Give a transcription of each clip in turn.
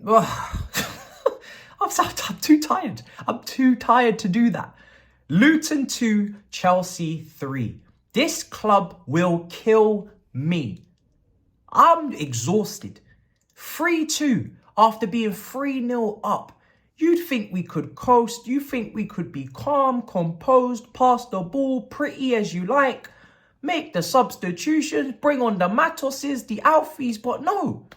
I'm too tired. I'm too tired to do that. Luton 2, Chelsea 3. This club will kill me. I'm exhausted. 3-2 after being 3-0 up. You'd think we could coast. You think we could be calm, composed, pass the ball pretty as you like, make the substitutions, bring on the Matisses, the Alfies, but no.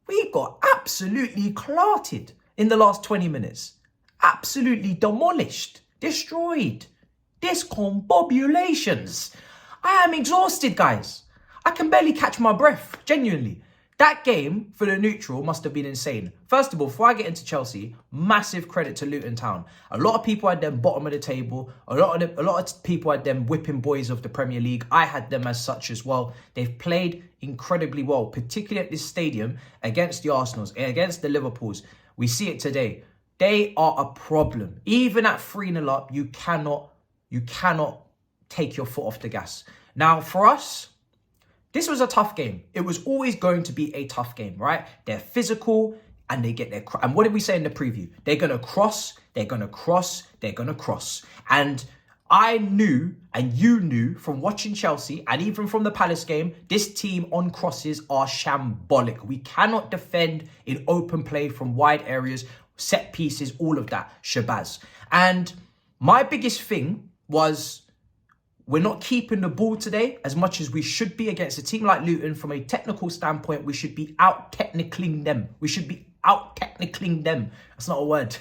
We got absolutely clarted in the last 20 minutes. Absolutely demolished, destroyed, discombobulations. I am exhausted, guys. I can barely catch my breath, genuinely. That game for the neutral must have been insane. First of all, before I get into Chelsea, massive credit to Luton Town. A lot of people had them bottom of the table. A lot of people had them whipping boys of the Premier League. I had them as such as well. They've played incredibly well, particularly at this stadium against the Arsenals, against the Liverpools. We see it today. They are a problem. Even at 3-0 up, you cannot take your foot off the gas. Now, for us, this was a tough game. It was always going to be a tough game, right? They're physical and they get their... And what did we say in the preview? They're going to cross, they're going to cross, they're going to cross. And I knew, and you knew from watching Chelsea and even from the Palace game, this team on crosses are shambolic. We cannot defend in open play from wide areas, set pieces, all of that, shabazz. And my biggest thing was... we're not keeping the ball today as much as we should be against a team like Luton. From a technical standpoint, we should be out-technicling them. We should be out-technicling them. That's not a word.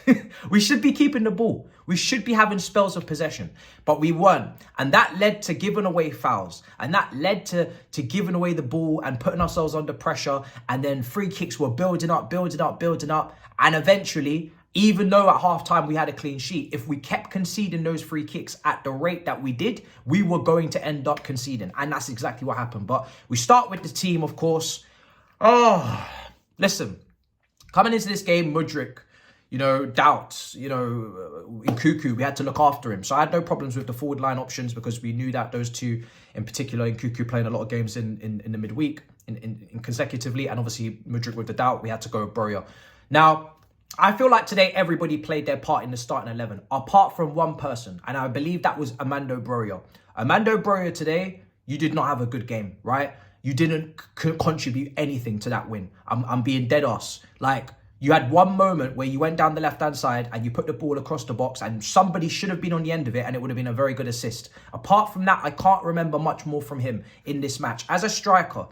We should be keeping the ball. We should be having spells of possession, but we weren't. And that led to giving away fouls. And that led to giving away the ball and putting ourselves under pressure. And then free kicks were building up. And eventually... even though at halftime we had a clean sheet, if we kept conceding those free kicks at the rate that we did, we were going to end up conceding. And that's exactly what happened. But we start with the team, of course. Listen, coming into this game, Mawdueke, doubts, Nkunku, we had to look after him. So I had no problems with the forward line options because we knew that those two, in particular, Nkunku playing a lot of games in the midweek, in consecutively, and obviously Mawdueke with the doubt, we had to go with Borja. Now, I feel like today everybody played their part in the starting 11, apart from one person, and I believe that was Armando Broja. Armando Broja today, you did not have a good game, right? You didn't contribute anything to that win. I'm being dead ass. Like, you had one moment where you went down the left-hand side and you put the ball across the box and somebody should have been on the end of it and it would have been a very good assist. Apart from that, I can't remember much more from him in this match. As a striker,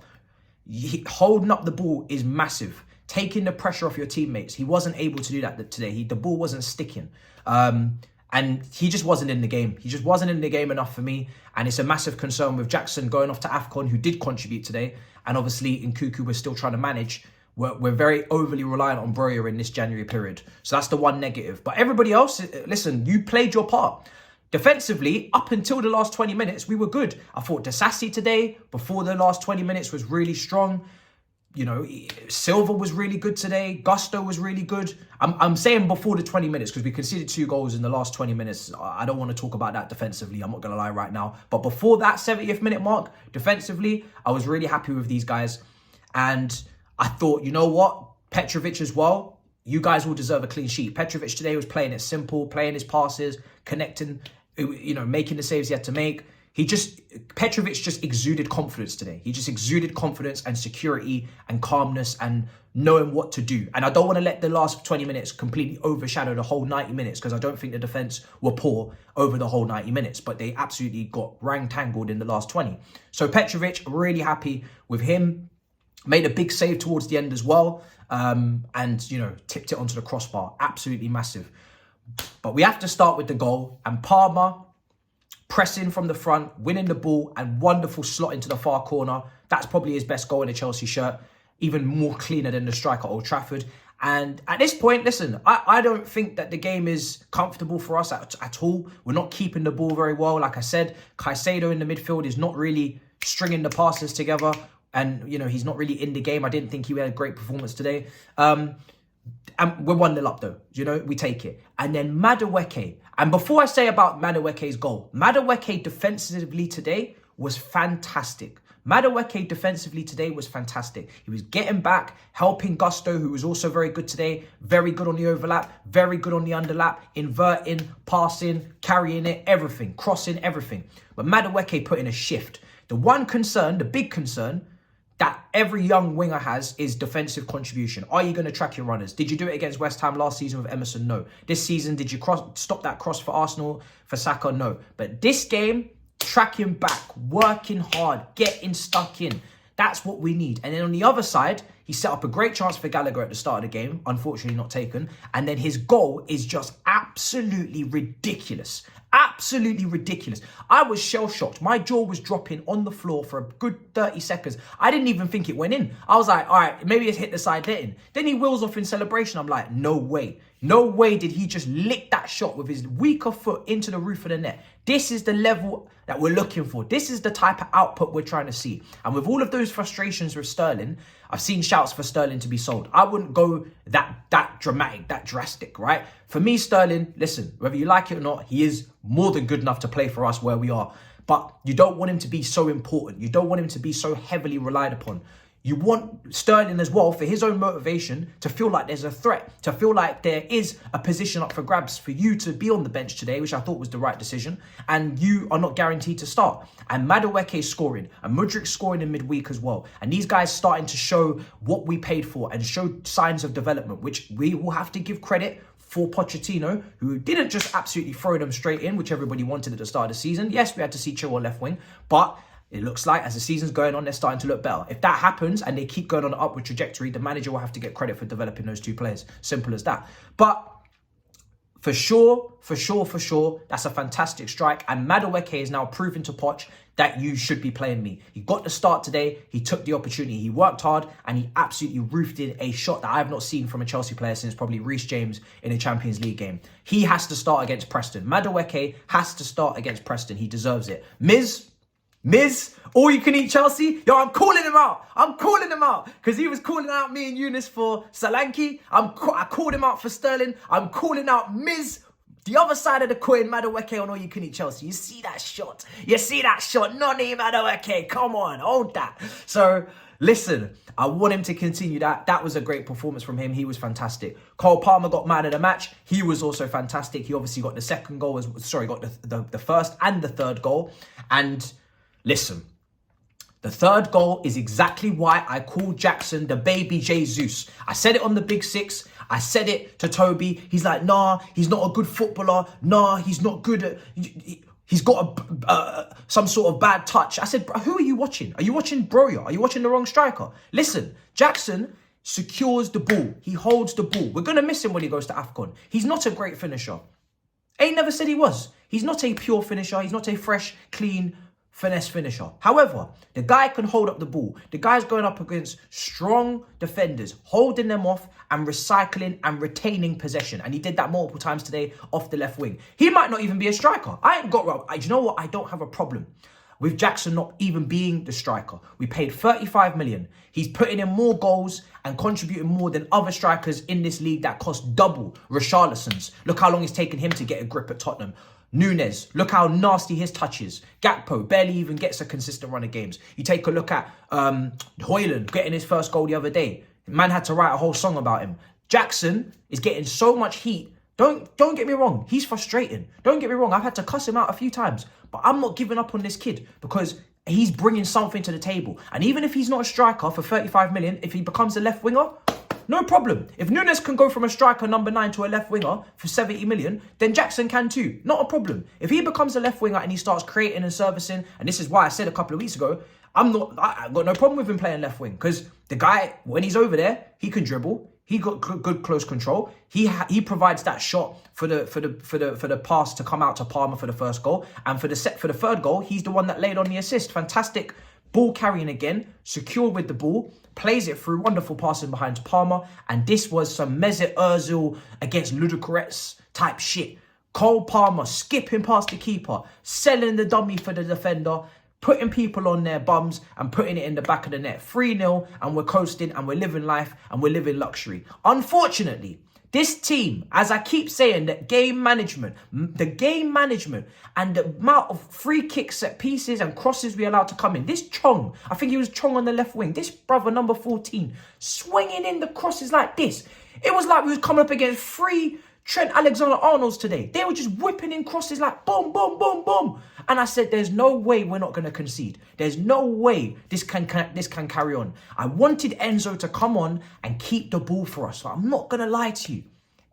holding up the ball is massive. Taking the pressure off your teammates. He wasn't able to do that today. The ball wasn't sticking. And he just wasn't in the game. He just wasn't in the game enough for me. And it's a massive concern with Jackson going off to AFCON, who did contribute today. And obviously, Nkunku we're still trying to manage. We're very overly reliant on Broja in this January period. So that's the one negative. But everybody else, listen, you played your part. Defensively, up until the last 20 minutes, we were good. I thought Disasi today, before the last 20 minutes, was really strong. Silva was really good today. Gusto was really good. I'm saying before the 20 minutes because we conceded 2 goals in the last 20 minutes. I don't want to talk about that defensively. I'm not going to lie right now. But before that 70th minute mark, defensively, I was really happy with these guys. And I thought, you know what? Petrovic as well. You guys will deserve a clean sheet. Petrovic today was playing it simple, playing his passes, connecting, making the saves he had to make. Petrovic just exuded confidence today. He just exuded confidence and security and calmness and knowing what to do. And I don't want to let the last 20 minutes completely overshadow the whole 90 minutes because I don't think the defence were poor over the whole 90 minutes, but they absolutely got rang-tangled in the last 20. So Petrovic, really happy with him. Made a big save towards the end as well. And tipped it onto the crossbar. Absolutely massive. But we have to start with the goal. And Palmer... pressing from the front, winning the ball, and wonderful slot into the far corner. That's probably his best goal in a Chelsea shirt. Even more cleaner than the strike at Old Trafford. And at this point, listen, I don't think that the game is comfortable for us at all. We're not keeping the ball very well. Like I said, Caicedo in the midfield is not really stringing the passes together. And, he's not really in the game. I didn't think he had a great performance today. And we're 1-0 up though. We take it. And then Mawdueke. And before I say about Mawdueke's goal, Mawdueke defensively today was fantastic. Mawdueke defensively today was fantastic. He was getting back, helping Gusto, who was also very good today, very good on the overlap, very good on the underlap, inverting, passing, carrying it, everything, crossing, everything. But Mawdueke put in a shift. The one concern, the big concern, that every young winger has is defensive contribution. Are you going to track your runners? Did you do it against West Ham last season with Emerson? No. This season, did you stop that cross for Arsenal, for Saka? No. But this game, tracking back, working hard, getting stuck in. That's what we need. And then on the other side, he set up a great chance for Gallagher at the start of the game, unfortunately not taken. And then his goal is just absolutely ridiculous. Absolutely ridiculous. I was shell-shocked. My jaw was dropping on the floor for a good 30 seconds. I didn't even think it went in. I was like, all right, maybe it's hit the side netting. Then he wheels off in celebration. I'm like, no way. No way did he just lick that shot with his weaker foot into the roof of the net. This is the level that we're looking for. This is the type of output we're trying to see. And with all of those frustrations with Sterling, I've seen shouts for Sterling to be sold. I wouldn't go that dramatic, that drastic, right? For me, Sterling, listen, whether you like it or not, he is more than good enough to play for us where we are. But you don't want him to be so important. You don't want him to be so heavily relied upon. You want Sterling as well, for his own motivation, to feel like there's a threat, to feel like there is a position up for grabs for you to be on the bench today, which I thought was the right decision, and you are not guaranteed to start. And Mawdueke scoring, and Mudryk scoring in midweek as well. And these guys starting to show what we paid for and show signs of development, which we will have to give credit for Pochettino, who didn't just absolutely throw them straight in, which everybody wanted at the start of the season. Yes, we had to see Chilwell left wing, but it looks like as the season's going on, they're starting to look better. If that happens and they keep going on an upward trajectory, the manager will have to get credit for developing those two players. Simple as that. But for sure, that's a fantastic strike. And Mawdueke is now proving to Poch that you should be playing me. He got the start today. He took the opportunity. He worked hard and he absolutely roofed in a shot that I have not seen from a Chelsea player since probably Reece James in a Champions League game. He has to start against Preston. Mawdueke has to start against Preston. He deserves it. Miz, all you can eat Chelsea. Yo, I'm calling him out. I'm calling him out because he was calling out me and Eunice for Solanke. I called him out for Sterling. I'm calling out Miz. The other side of the coin, Mawdueke on all you can eat Chelsea. You see that shot? You see that shot? Noni Mawdueke. Come on, hold that. So listen, I want him to continue that. That was a great performance from him. He was fantastic. Cole Palmer got man of the match. He was also fantastic. He obviously got the second goal. Got the first and the third goal. And listen, the third goal is exactly why I call Jackson the baby Jesus. I said it on the Big Six. I said it to Toby. He's like, nah, he's not a good footballer. Nah, he's not good at... He's got some sort of bad touch. I said, who are you watching? Are you watching Broya? Are you watching the wrong striker? Listen, Jackson secures the ball. He holds the ball. We're going to miss him when he goes to AFCON. He's not a great finisher. Ain't never said he was. He's not a pure finisher. He's not a fresh, clean, finesse finisher. However, the guy can hold up the ball. The guy's going up against strong defenders, holding them off and recycling and retaining possession. And he did that multiple times today off the left wing. He might not even be a striker. You know what? I don't have a problem with Jackson not even being the striker. We paid 35 million. He's putting in more goals and contributing more than other strikers in this league that cost double Richarlison's. Look how long it's taken him to get a grip at Tottenham. Nunes, look how nasty his touch is. Gakpo barely even gets a consistent run of games. You take a look at Hairline getting his first goal the other day. Man had to write a whole song about him. Jackson is getting so much heat. Don't get me wrong. He's frustrating. Don't get me wrong. I've had to cuss him out a few times. But I'm not giving up on this kid because he's bringing something to the table. And even if he's not a striker for 35 million, if he becomes a left winger, no problem. If Nunes can go from a striker number 9 to a left winger for 70 million, then Jackson can too. Not a problem. If he becomes a left winger and he starts creating and servicing, and this is why I said a couple of weeks ago, I got no problem with him playing left wing because the guy, when he's over there, he can dribble. He got good close control. He provides that shot for the pass to come out to Palmer for the first goal, and for the third goal, he's the one that laid on the assist. Fantastic ball carrying again, secure with the ball, plays it through, wonderful passing behind Palmer, and this was some Mesut Ozil against Ludogorets type shit. Cole Palmer skipping past the keeper, selling the dummy for the defender, putting people on their bums and putting it in the back of the net. 3-0 and we're coasting and we're living life and we're living luxury. Unfortunately, This team, as I keep saying, the game management and the amount of free kicks, set pieces and crosses we allowed to come in. This Chong, I think he was Chong on the left wing. This brother, number 14, swinging in the crosses like this. It was like we was coming up against three Trent Alexander-Arnolds today. They were just whipping in crosses like boom, boom, boom, boom. And I said, there's no way we're not going to concede. There's no way this can carry on. I wanted Enzo to come on and keep the ball for us. So I'm not going to lie to you.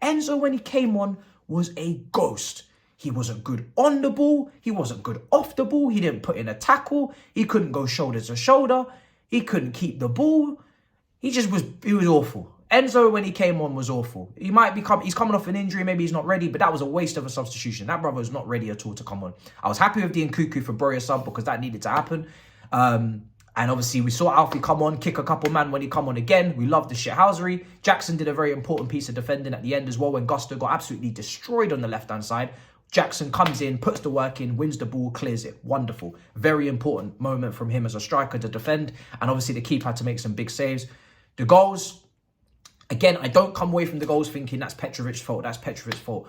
Enzo, when he came on, was a ghost. He wasn't good on the ball. He wasn't good off the ball. He didn't put in a tackle. He couldn't go shoulder to shoulder. He couldn't keep the ball. He was awful. Enzo, when he came on, was awful. He's coming off an injury. Maybe he's not ready, but that was a waste of a substitution. That brother was not ready at all to come on. I was happy with the Nkuku for Broya sub because that needed to happen. And obviously, we saw Alfie come on, kick a couple man when he come on again. We loved the shithousery. Jackson did a very important piece of defending at the end as well when Gusto got absolutely destroyed on the left-hand side. Jackson comes in, puts the work in, wins the ball, clears it. Wonderful. Very important moment from him as a striker to defend. And obviously, the keeper had to make some big saves. The goals... Again, I don't come away from the goals thinking that's Petrovic's fault. That's Petrovic's fault.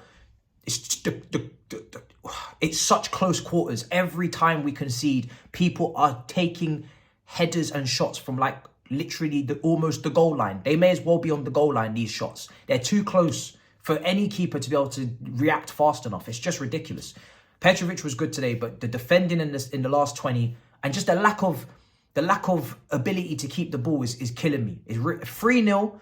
It's it's such close quarters. Every time we concede, people are taking headers and shots from like literally almost the goal line. They may as well be on the goal line, these shots. They're too close for any keeper to be able to react fast enough. It's just ridiculous. Petrovic was good today, but the defending in the last 20 and just the lack of ability to keep the ball is killing me. It's 3-0.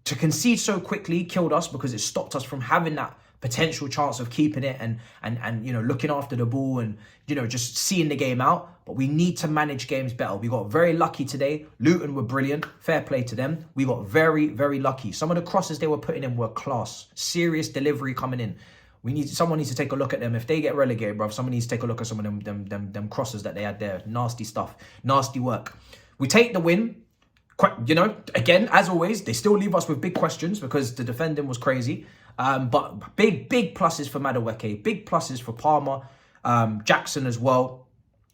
To concede so quickly killed us because it stopped us from having that potential chance of keeping it and you know, looking after the ball and, you know, just seeing the game out. But we need to manage games better. We got very lucky today. Luton were brilliant. Fair play to them. We got very, very lucky. Some of the crosses they were putting in were class. Serious delivery coming in. Someone needs to take a look at them. If they get relegated, bruv, someone needs to take a look at some of them crosses that they had there. Nasty stuff. Nasty work. We take the win. You know, again, as always, they still leave us with big questions because the defending was crazy. But big pluses for Mawdueke, big pluses for Palmer, Jackson as well.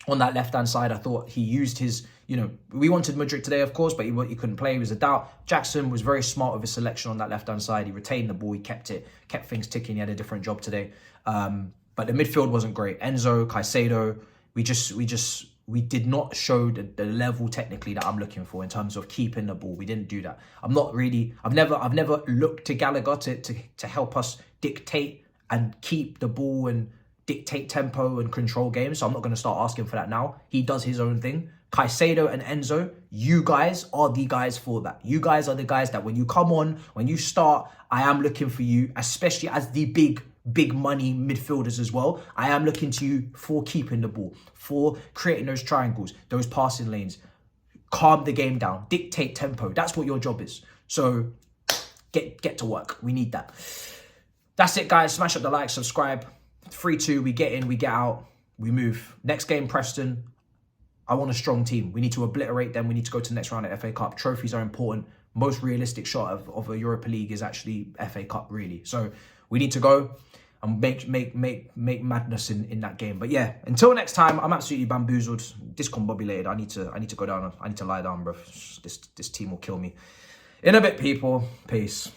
On that left-hand side, I thought he used his, you know, we wanted Mawdueke today, of course, but he couldn't play. He was a doubt. Jackson was very smart with his selection on that left-hand side. He retained the ball. He kept things ticking. He had a different job today. But the midfield wasn't great. Enzo, Caicedo, we did not show the level technically that I'm looking for in terms of keeping the ball. We didn't do that. I've never looked to Gallagher to help us dictate and keep the ball and dictate tempo and control games. So I'm not going to start asking for that now. He does his own thing. Caicedo and Enzo, you guys are the guys for that. You guys are the guys that when you come on, when you start, I am looking for you, especially as the big money midfielders as well. I am looking to you for keeping the ball, for creating those triangles, those passing lanes, calm the game down, dictate tempo. That's what your job is. So get to work. We need that. That's it, guys. Smash up the like, subscribe. 3-2, we get in, we get out, we move. Next game, Preston. I want a strong team. We need to obliterate them. We need to go to the next round at FA Cup. Trophies are important. Most realistic shot of a Europa League is actually FA Cup, really. So we need to go and make madness in that game. But yeah, until next time, I'm absolutely bamboozled, discombobulated. I need to go down. I need to lie down, bro. This team will kill me. In a bit, people. Peace.